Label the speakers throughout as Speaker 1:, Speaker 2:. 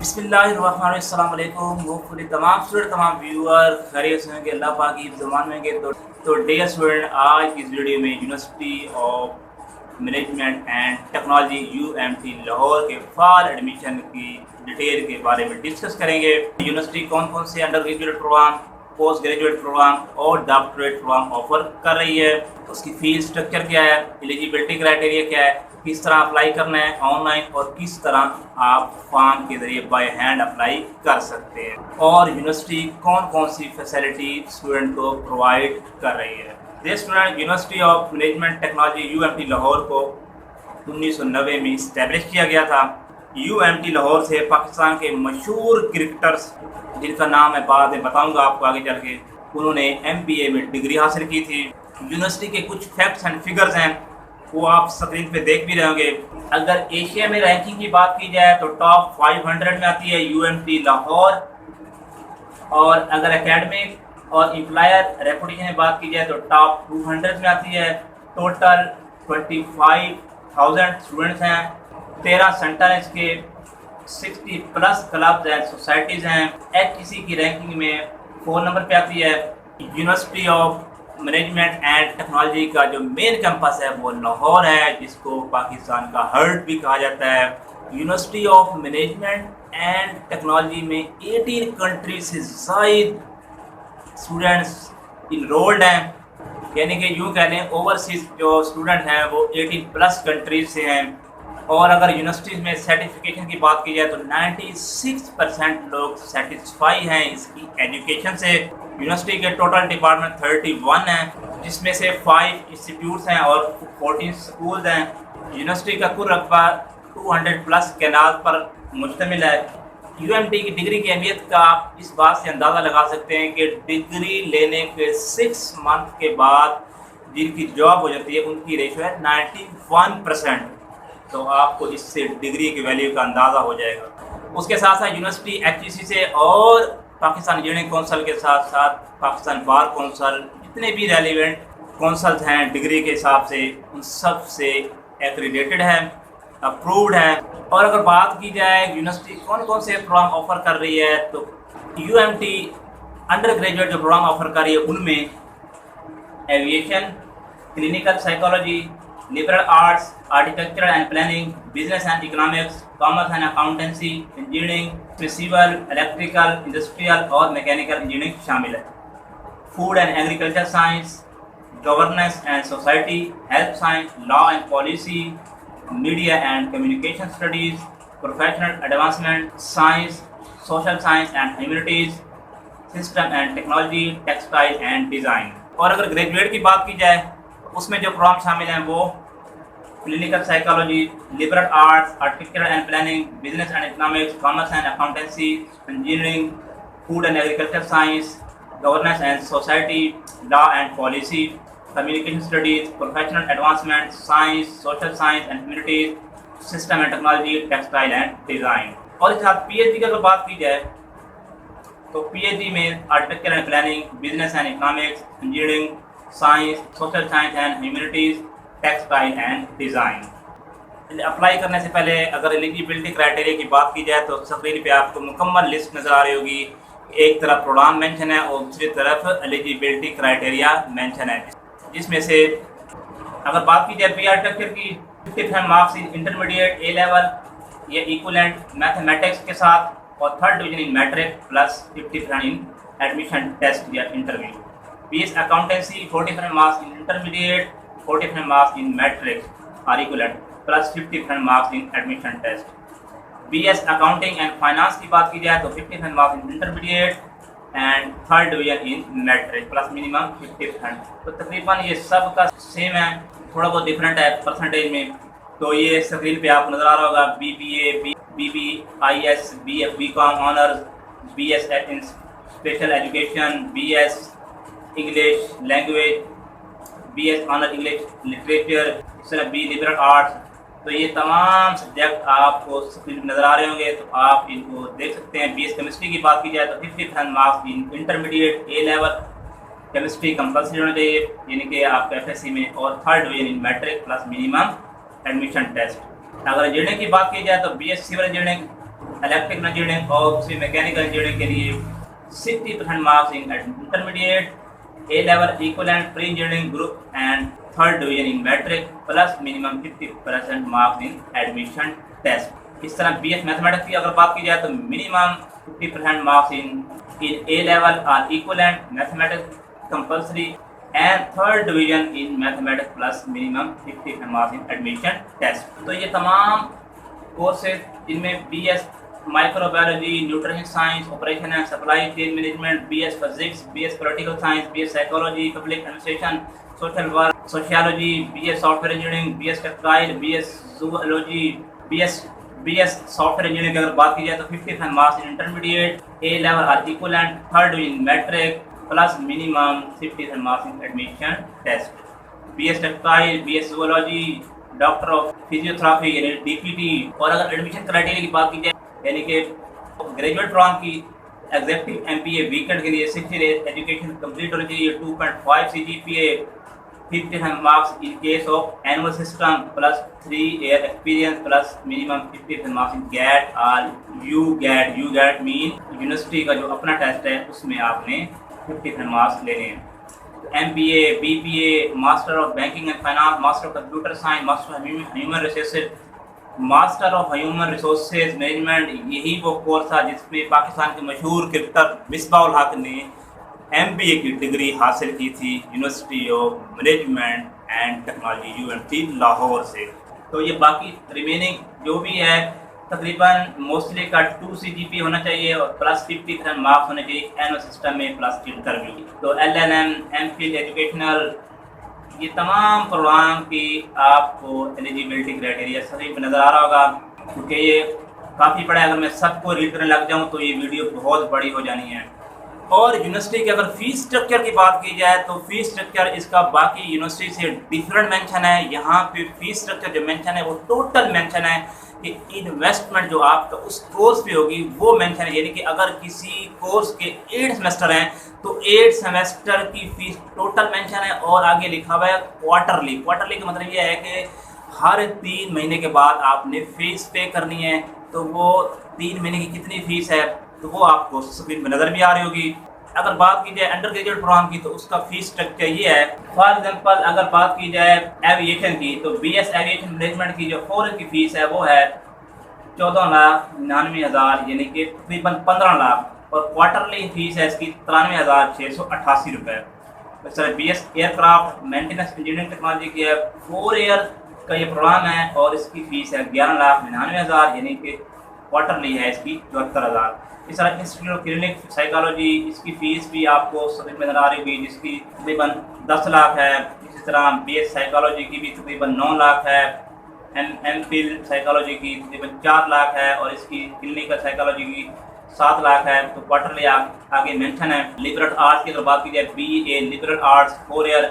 Speaker 1: बिस्मिल्लाहिर्रहमानिर्रहीम। होपफुली तमाम स्टूडेंट तमाम व्यूअर खैरियत से होंगे, अल्लाह पाक की ज़ुबान में होंगे। तो डियर स्टूडेंट, आज की इस वीडियो में university of management and technology UMT Lahore के फॉल एडमिशन की डिटेल के बारे में डिस्कस करेंगे। यूनिवर्सिटी कौन कौन से undergraduate programme, postgraduate programme और डॉक्टरेट प्रोग्राम ऑफर कर रही है, उसकी फीस स्ट्रक्चर क्या है, एलिजिबिलिटी क्राइटेरिया क्या है, किस तरह अप्लाई करना है ऑनलाइन और किस तरह आप फॉर्म के ज़रिए बाय हैंड अप्लाई कर सकते हैं, और यूनिवर्सिटी कौन कौन सी फैसिलिटी स्टूडेंट को प्रोवाइड कर रही है। ये student university of management technology UMT Lahore को 1990 में इस्टेब्लिश किया गया था। यूएमटी लाहौर से पाकिस्तान के मशहूर क्रिकेटर्स, जिनका नाम मैं बाद में बताऊंगा आपको आगे चल के, उन्होंने एमबीए में डिग्री हासिल की थी। यूनिवर्सिटी के कुछ फैक्ट्स एंड फिगर्स हैं, वो आप स्क्रीन पे देख भी रहे होंगे। अगर एशिया में रैंकिंग की बात की जाए तो टॉप 500 में आती है यूएमटी लाहौर, और अगर एकेडमिक और एम्प्लॉयर रेपुटेशन में बात की जाए तो टॉप 200 में आती है। टोटल 25,000 स्टूडेंट्स हैं, 13 सेंटर हैं, इसके 60 प्लस क्लब्स एंड सोसाइटीज़ हैं। HEC की रैंकिंग में 4 नंबर पे आती है। University of management and technology का जो मेन कैंपस है वो लाहौर है, जिसको पाकिस्तान का हार्ट भी कहा जाता है। University of management and technology में 18 कंट्री से ज़ायद स्टूडेंट्स इनरोल्ड हैं, यानी कि यूँ कह लें ओवरसीज जो स्टूडेंट हैं वो 18 प्लस कंट्रीज से हैं। और अगर यूनिवर्सिटीज़ में सर्टिफिकेशन की बात की जाए तो 96% लोग सेटिस्फाई हैं इसकी एजुकेशन से। यूनिवर्सिटी के टोटल डिपार्टमेंट 31 हैं, जिसमें से 5 इंस्टीट्यूट्स हैं और 14 स्कूल्स हैं। यूनिवर्सिटी का कुल रकबा 200 प्लस कैनाल पर मुश्तमिल है। यूएमटी की डिग्री की अहमियत का आप इस बात से अंदाज़ा लगा सकते हैं कि डिग्री लेने के 6 मंथ के बाद जिनकी जॉब हो जाती है उनकी रेशो है 91%। तो आपको इससे डिग्री की वैल्यू का अंदाज़ा हो जाएगा। उसके साथ साथ यूनिवर्सिटी HEC से और पाकिस्तान इंजीनियरिंग कौंसिल के साथ साथ पाकिस्तान बार कौंसिल, जितने भी रेलिवेंट कौंसल्स हैं डिग्री के हिसाब से, उन सब से एक्रीडेटेड है, अप्रूव्ड है। और अगर बात की जाए यूनिवर्सिटी कौन कौन से प्रोग्राम ऑफ़र कर रही है, तो यूएमटी अंडर ग्रेजुएट जो प्रोग्राम ऑफ़र कर रही है उनमें aviation, clinical psychology, liberal arts, architecture and planning, business and economics, commerce and accountancy, engineering, civil, electrical, industrial और मैकेनिकल इंजीनियरिंग शामिल है। Food and agriculture science, governance and society, health science, law and policy, media and communication studies, professional advancement science, social science and humanities, system and technology, textile and design. और अगर graduate की बात की जाए उसमें जो प्रोग्राम शामिल हैं वो clinical psychology, liberal arts, architecture and planning, business and economics, commerce and accountancy, engineering, food and agriculture science, governance and society, law and policy, communication studies, professional advancement science, social science and humanities, system and technology, textile and design. और इसके साथ PhD की अगर बात की जाए तो PhD में architecture and planning, business and economics, engineering, science, social science and humanities, textile and design. Apply करने से पहले अगर एलिजिबिलिटी क्राइटेरिया की बात की जाए तो स्क्रीन पे आपको मुकम्मल लिस्ट नज़र आ रही होगी। एक तरफ प्रोग्राम मेंशन है और दूसरी तरफ एलिजिबिलिटी क्राइटेरिया मेंशन है, जिसमें से अगर बात की जाए बी आर्किटेक्चर की, 55 marks in intermediate A level या इक्वलेंट मैथमेटिक्स के साथ, और 3rd division in matric plus 50% in admission test या interview. BS accountancy 45 marks in intermediate, 45 marks in matric और equivalent plus 50% marks in admission test. BS accounting and finance की बात की जाए तो 55 marks in intermediate and 3rd division in matric plus minimum 50%। तो तकरीबन ये सब का सेम है, थोड़ा बहुत डिफरेंट है परसेंटेज में। तो ये स्क्रीन पे आपको नज़र आ रहा होगा BBA, BBIS, BF BCom honours, BS in special education, BS English language, BS honour English literature, इस तरह B लिबरल आर्ट्स। तो ये तमाम सब्जेक्ट आपको स्क्रीन नज़र आ रहे होंगे, तो आप इनको देख सकते हैं। BS केमिस्ट्री की बात की जाए तो 50% marks in intermediate A level, chemistry compulsory होना चाहिए यानी कि आपका FSC में, और 3rd division in matric plus minimum admission test. अगर इंजीनियरिंग की बात की जाए तो BS civil engineering electrical engineering और दूसरी मैकेनिकल इंजीनियरिंग के लिए 60% marks in intermediate, A level equivalent pre engineering group and third division in metric plus minimum 50% marks in admission test. इस तरह BS मैथमेटिक्स की अगर बात की जाए तो minimum 50% marks in A level are equivalent mathematics compulsory and third division in mathematics plus minimum 50% marks in admission test. तो ये तमाम कोर्सेज इनमें BS microbiology, nutrition science, operation and supply chain management, BS physics, BS political science, BS psychology, public administration, social work, sociology, BS software engineering, BS textile, BS zoology, BS software engineering की अगर बात की जाए तो 50% marks in intermediate, A level or equivalent, third in matric plus minimum 50% marks in admission test. BS textile, BS zoology, doctor of physiotherapy यानी DPT. और अगर admission criteria की बात की जाए यानी कि ग्रेजुएट प्रोग्राम की एग्जेक्टिव MPA वीकेंड के लिए 6 डेज एजुकेशन कंप्लीट होनी चाहिए, 2.5 CGPA, 50 marks in case of annual system plus 3 year experience plus minimum 50 marks in GAT और UGAT मीन यूनिवर्सिटी का जो अपना टेस्ट है उसमें आपने 50 मार्क्स लेने हैं. MBA, BBA, master of banking and finance, master of computer science, master of human resources, master of human resources management, यही वो कोर्स था जिसमें पाकिस्तान के मशहूर क्रिकेटर मिसबाह उल हक ने MBA की डिग्री हासिल की थी university of management and technology UMT Lahore से. तो ये बाकी रिमेनिंग जो भी है तकरीबन मोस्टली का 2 CGPA होना चाहिए और प्लस 50% मार्क्स होने चाहिए एनुअल सिस्टम में प्लस इंटरव्यू. तो LLM, MPhil, एजुकेशनल, ये तमाम प्रोग्राम की आपको एलिजिबिलिटी क्राइटेरिया सभी पे नज़र आ रहा होगा क्योंकि ये काफ़ी बड़ा है. अगर मैं सबको रीड करने लग जाऊँ तो ये वीडियो बहुत बड़ी हो जानी है. और यूनिवर्सिटी के अगर फ़ीस स्ट्रक्चर की बात की जाए तो फ़ीस स्ट्रक्चर इसका बाकी यूनिवर्सिटी से डिफरेंट मेंशन है. यहाँ पे फ़ीस स्ट्रक्चर जो मेंशन है वो टोटल मेंशन है कि इन्वेस्टमेंट जो आपका उस कोर्स पे होगी वो मेंशन है. यानी कि अगर किसी कोर्स के 8 सेमेस्टर हैं तो 8 सेमेस्टर की फ़ीस टोटल मेंशन है. और आगे लिखा हुआ है क्वार्टरली. क्वार्टरली का मतलब ये है कि हर 3 महीने के बाद आपने फ़ीस पे करनी है. तो वो 3 महीने की कितनी फ़ीस है तो वो आपको स्क्रीन पर नज़र भी आ रही होगी. अगर बात की जाए अंडर ग्रेजुएट प्रोग्राम की तो उसका फ़ीस स्ट्रक्चर ये है. फॉर एग्जांपल अगर बात की जाए एविएशन की तो BS एविएशन मैनेजमेंट की जो 4 ईयर की फ़ीस है वो है 14,99,000 यानी कि तकरीबन 15 लाख. और क्वार्टरली फ़ीस है इसकी 93,688 रुपये. इस तरह BS aircraft maintenance engineering technology की है, 4 ईयर का ये प्रोग्राम है और इसकी फ़ीस है 11,99,000 यानी कि क्वार्टरली है इसकी 74,000. इस तरह इंस्टीट्यूट ऑफ क्लिनिक साइकोलॉजी इसकी फ़ीस भी आपको समझ में नजर आ रही होगी जिसकी तकरीबन 10 लाख है. इसी तरह BS साइकोलॉजी की भी तकरीबन 9 लाख है. MPhil साइकोलॉजी की तकरीबन 4 लाख है और इसकी क्लिनिकल साइकोलॉजी की 7 लाख है. तो क्वार्टरली आगे मेंशन है. लिबरल आर्ट्स की अगर बात की जाए BA लिबरल आर्ट्स 4 ईयर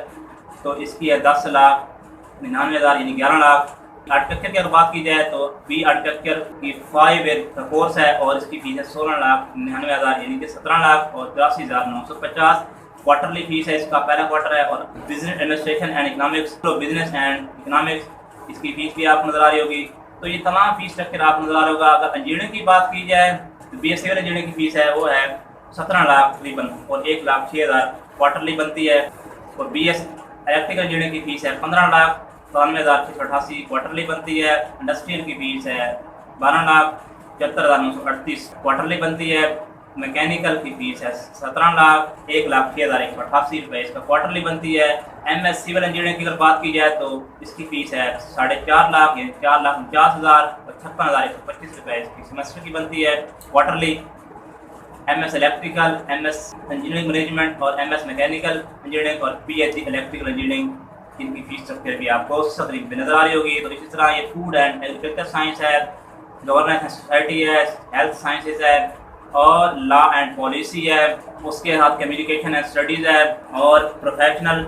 Speaker 1: तो इसकी है 10,99,000 यानी 11 लाख. आर्किटेक्चर की अगर बात की जाए तो B आर्किटेक्चर की 5 ईयर का कोर्स है और इसकी फ़ीस है 16,99,000 यानी कि 17 लाख और 83,950. क्वार्टरली फ़ीस है इसका पहला क्वार्टर है. और बिजनेस एडमिनिस्ट्रेशन एंड इकनॉमिक्स तो बिजनेस एंड इकनॉमिक्स इसकी फ़ीस भी आपको नज़र आ रही होगी. तो ये तमाम फ़ीस स्ट्रक्चर आपको नज़र आ रहा होगा. अगर इंजीनियरिंग की बात की जाए तो BS सिविल इंजीनियरिंग की फ़ीस है वो है 17 लाख तकरीबन और 1,06,000 क्वार्टरली बनती है. और BS इलेक्ट्रिकल इंजीनियरिंग की फ़ीस है 15,93,688 क्वार्टरली बनती है. इंडस्ट्रियल की फ़ीस है 12,74,938 क्वार्टरली बनती है. मैकेनिकल की फ़ीस है 17,01,06,188 रुपये इसका क्वार्टरली बनती है. MS सिविल इंजीनियरिंग की अगर बात की जाए तो इसकी फ़ीस है 4.5 लाख यानी 4,49,000 और 56,125 रुपये इसकी सेमेस्टर की बनती है quarterly. MS electrical, MS engineering management और MS मैकेनिकल इंजीनियरिंग और PhD इलेक्ट्रिकल इंजीनियरिंग इनकी फ़ीस स्ट्रक्चर भी आपको स्क्रीन पे नज़र आ रही होगी. तो इसी तरह ये फूड एंड एग्रीकल्चर साइंस है, गवर्नेंस एंड सोसाइटी है, हेल्थ साइंसेज है और लॉ एंड पॉलिसी है. उसके साथ कम्युनिकेशन एंड स्टडीज़ है और प्रोफेशनल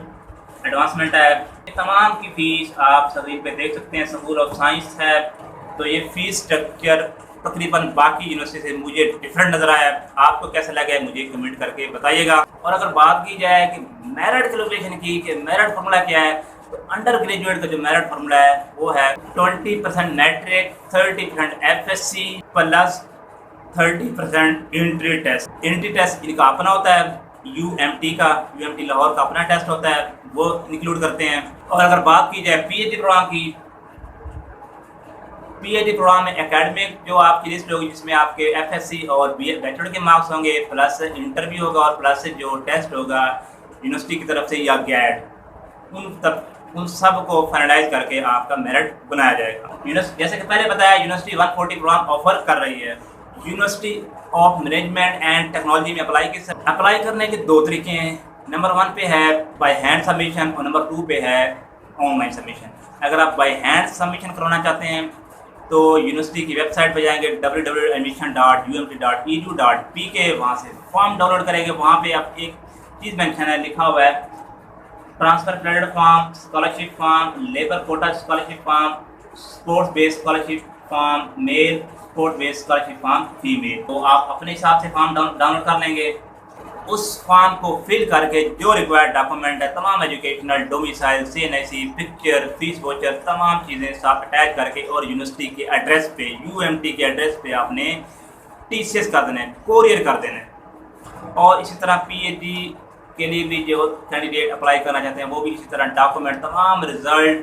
Speaker 1: एडवांसमेंट है. ये तमाम की फ़ीस आप स्क्रीन पे देख सकते हैं. स्कूल ऑफ साइंस है. तो ये फ़ीस स्ट्रक्चर तकरीबन बाकी यूनिवर्सिटी से मुझे डिफरेंट नज़र आया. आपको कैसा लगा है मुझे कमेंट करके बताइएगा. और अगर बात की जाए कि मेरिट कैलकुलेशन की कि मेरिट फार्मूला क्या है तो अंडर ग्रेजुएट का जो मेरिट फार्मूला है वो है 20% matric, 30% FSC plus 30% entry test. Entry test इनका अपना होता है, यूएमटी लाहौर का अपना टेस्ट होता है, वो इंक्लूड करते हैं। और अगर बात की जाए पीएचडी प्रोग्राम की, पीएचडी प्रोग्राम में एकेडमिक जो आपकी लिस्ट होगी जिसमें आपके एफएससी और बैचलर के मार्क्स होंगे, प्लस इंटरव्यू होगा और प्लस जो टेस्ट होगा यूनिवर्सिटी की तरफ से या गैड, उन सब को फाइनलाइज करके आपका मेरिट बनाया जाएगा। जैसे कि पहले बताया, यूनिवर्सिटी 140 प्रोग्राम ऑफर कर रही है। University of management and technology में अप्लाई करने के दो तरीके हैं। नंबर 1 पे है बाय हैंड सबमिशन और नंबर 2 पे है ऑनलाइन सबमिशन। अगर आप बाय हैंड सबमिशन करवाना चाहते हैं तो यूनिवर्सिटी की वेबसाइट पे जाएंगे www.admission.umt.edu.pk, वहाँ से फॉर्म डाउनलोड करेंगे। वहाँ पे आप एक चीज़ मेंशन है, लिखा हुआ है transfer credit form, scholarship form, labour quota scholarship form, sports based scholarship form male, sports based scholarship form female. तो आप अपने हिसाब से फॉर्म डाउनलोड कर लेंगे। उस फॉर्म को फिल करके जो रिक्वायर्ड डॉक्यूमेंट है, तमाम educational, domicile, CNIC, picture, fees voucher, तमाम चीज़ें साथ अटैच करके और यूनिवर्सिटी के एड्रेस पे, यूएमटी के एड्रेस पे आपने टीसीएस कर देना है, कोरियर कर देना है। और इसी तरह पीएचडी के लिए भी जो कैंडिडेट अप्लाई करना चाहते हैं वो भी इसी तरह डॉक्यूमेंट, तमाम result,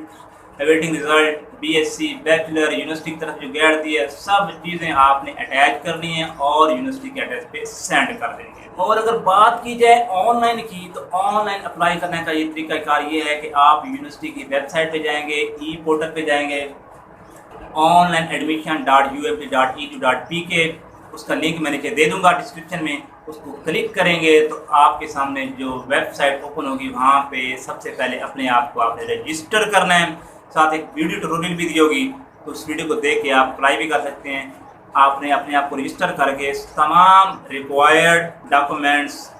Speaker 1: awaiting result, BSc, bachelor, university की तरफ जो गैर दी है, सब चीज़ें आपने अटैच करनी है और यूनिवर्सिटी के एड्रेस पे सेंड कर देंगे। और अगर बात की जाए ऑनलाइन की, तो ऑनलाइन अप्लाई करने का ये तरीकाकार ये है कि आप यूनिवर्सिटी की वेबसाइट पे जाएंगे, ई पोर्टल पे जाएंगे, onlineadmission.umt.edu.pk, उसका लिंक मैं नीचे दे दूंगा डिस्क्रिप्शन में, उसको क्लिक करेंगे तो आपके सामने जो वेबसाइट ओपन होगी वहाँ पे सबसे पहले अपने आप को आपने रजिस्टर करना है। साथ एक वीडियो ट्यूटोरियल भी दी होगी, तो उस वीडियो को देख के आप अप्लाई भी कर सकते हैं। आपने अपने आप को रजिस्टर करके तमाम रिक्वायर्ड डॉक्यूमेंट्स,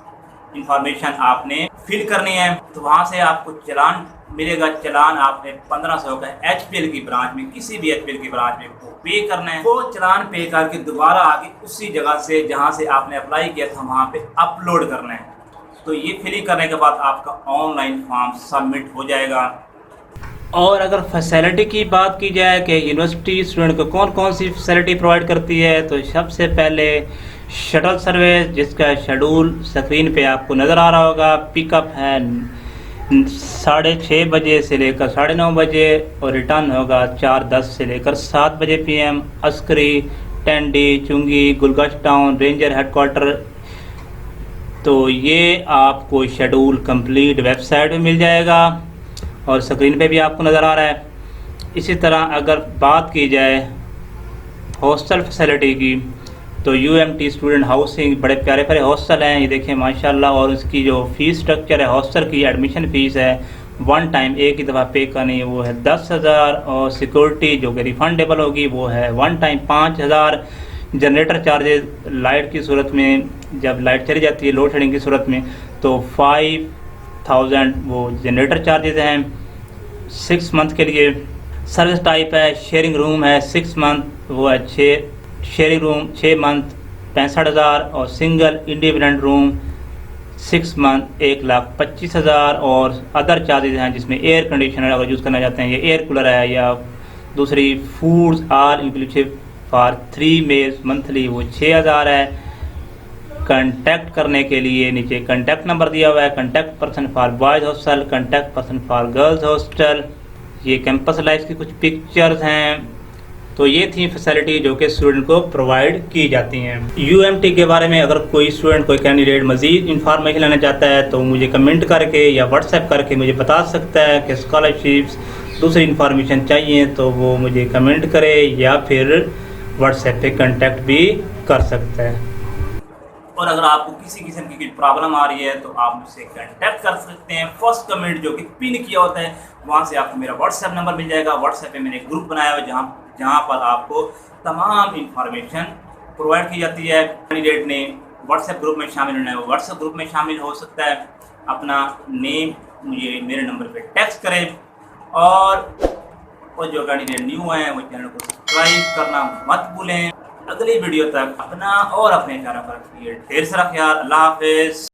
Speaker 1: इंफॉर्मेशन आपने फिल करनी है। तो वहाँ से आपको चलान मिलेगा। चलान आपने 1500 का एचपीएल की ब्रांच में, किसी भी एचपीएल की ब्रांच में वो पे करना है। वो चलान पे करके दोबारा आके उसी जगह से जहाँ से आपने अप्लाई किया था वहाँ पे अपलोड करना है। तो ये फिलिंग करने के बाद आपका ऑनलाइन फॉर्म सबमिट हो जाएगा। और अगर फैसिलिटी की बात की जाए कि यूनिवर्सिटी स्टूडेंट को कौन कौन सी फैसिलिटी प्रोवाइड करती है, तो सबसे पहले शटल सर्विस, जिसका शेड्यूल स्क्रीन पे आपको नज़र आ रहा होगा। पिकअप है 6:30 बजे से लेकर 9:30 बजे और रिटर्न होगा 4:10 से लेकर 7 बजे PM। अस्करी, टेंडी, चुंगी, गुलगश्त टाउन, रेंजर हेडक्वार्टर। तो ये आपको शेड्यूल कंप्लीट वेबसाइट में मिल जाएगा और स्क्रीन पे भी आपको नज़र आ रहा है। इसी तरह अगर बात की जाए हॉस्टल फैसिलिटी की, तो यूएमटी स्टूडेंट हाउसिंग, बड़े प्यारे प्यारे हॉस्टल हैं, ये देखें माशाल्लाह। और उसकी जो फ़ीस स्ट्रक्चर है, हॉस्टल की एडमिशन फ़ीस है 1 टाइम, एक ही दफ़ा पे करनी है, वो है 10,000। और सिक्योरिटी जो कि रिफंडेबल होगी वो है 1 टाइम 5,000। जनरेटर चार्जेस लाइट की सूरत में, जब लाइट चली जाती है लोड शेडिंग की सूरत में, तो 5,000 वो जनरेटर चार्जेस हैं 6 मंथ के लिए। सर्विस टाइप है शेयरिंग रूम है 6 मंथ, वो है 6 शेयरिंग रूम 6 मंथ 65,000। और सिंगल इंडिपेंडेंट रूम 6 मंथ 1,25,000। और अदर चार्जेस हैं जिसमें एयर कंडीशनर अगर यूज़ करना चाहते हैं, ये एयर कूलर है, या दूसरी foods all inclusive for 3 meals monthly, वो 6,000 है। कांटेक्ट करने के लिए नीचे कांटेक्ट नंबर दिया हुआ है, contact person for boys hostel, contact person for girls hostel. ये कैंपस लाइफ की कुछ पिक्चर्स हैं। तो ये थी फैसिलिटी जो कि स्टूडेंट को प्रोवाइड की जाती हैं। यूएमटी के बारे में अगर कोई स्टूडेंट, कोई कैंडिडेट मज़ीद इन्फॉर्मेशन लेना चाहता है तो मुझे कमेंट करके या व्हाट्सएप करके मुझे बता सकता है कि स्कॉलरशिप्स, दूसरी इन्फॉर्मेशन चाहिए तो वो मुझे कमेंट करे या फिर व्हाट्सएप पे कांटेक्ट भी कर सकता है। और अगर आपको किसी किस्म की कोई प्रॉब्लम आ रही है तो आप मुझसे कांटेक्ट कर सकते हैं। फर्स्ट कमेंट जो कि पिन किया होता है वहाँ से आपको मेरा व्हाट्सएप नंबर मिल जाएगा। व्हाट्सएप पे मैंने एक ग्रुप बनाया हुआ है जहाँ पर आपको तमाम इंफॉर्मेशन प्रोवाइड की जाती है। कैंडिडेट ने व्हाट्सएप ग्रुप में शामिल होना है, वो व्हाट्सएप ग्रुप में शामिल हो सकता है। अपना नेम मुझे मेरे नंबर पे टेक्स्ट करें। और जो कैंडिडेट न्यू हैं वो चैनल को सब्सक्राइब करना मत भूलें। अगली वीडियो तक अपना और अपने प्यारों का रखिए ढेर सारा ख्याल। अल्लाह हाफिज़।